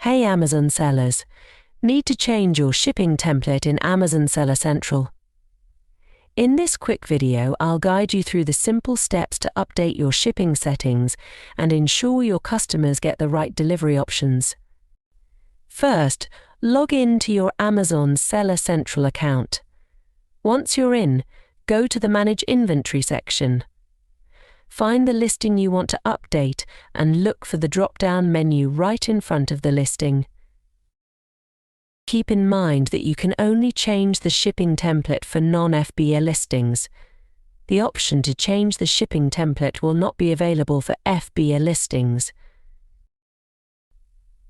Hey Amazon sellers, need to change your shipping template in Amazon Seller Central? In this quick video, I'll guide you through the simple steps to update your shipping settings and ensure your customers get the right delivery options. First, log in to your Amazon Seller Central account. Once you're in, go to the Manage Inventory section. Find the listing you want to update and look for the drop-down menu right in front of the listing. Keep in mind that you can only change the shipping template for non-FBA listings. The option to change the shipping template will not be available for FBA listings.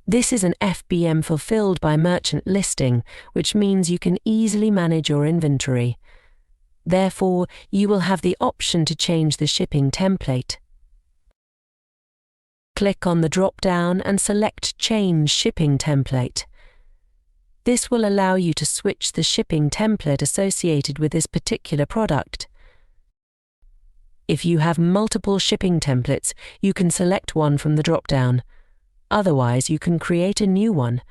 This is an FBM fulfilled by merchant listing, which means you can easily manage your inventory. Therefore, you will have the option to change the shipping template. Click on the drop-down and select Change Shipping Template. This will allow you to switch the shipping template associated with this particular product. If you have multiple shipping templates, you can select one from the drop-down. Otherwise, you can create a new one.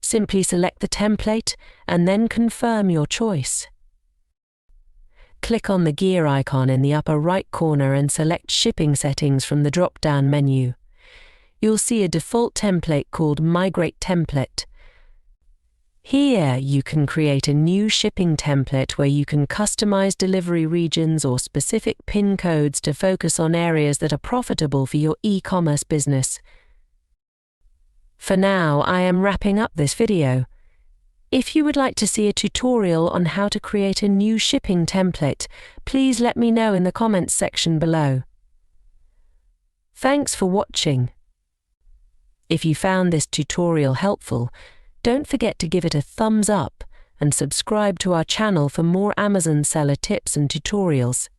Simply select the template and then confirm your choice. Click on the gear icon in the upper right corner and select Shipping Settings from the drop-down menu. You'll see a default template called Migrate Template. Here, you can create a new shipping template where you can customize delivery regions or specific PIN codes to focus on areas that are profitable for your e-commerce business. For now, I am wrapping up this video. If you would like to see a tutorial on how to create a new shipping template, please let me know in the comments section below. Thanks for watching. If you found this tutorial helpful, don't forget to give it a thumbs up and subscribe to our channel for more Amazon seller tips and tutorials.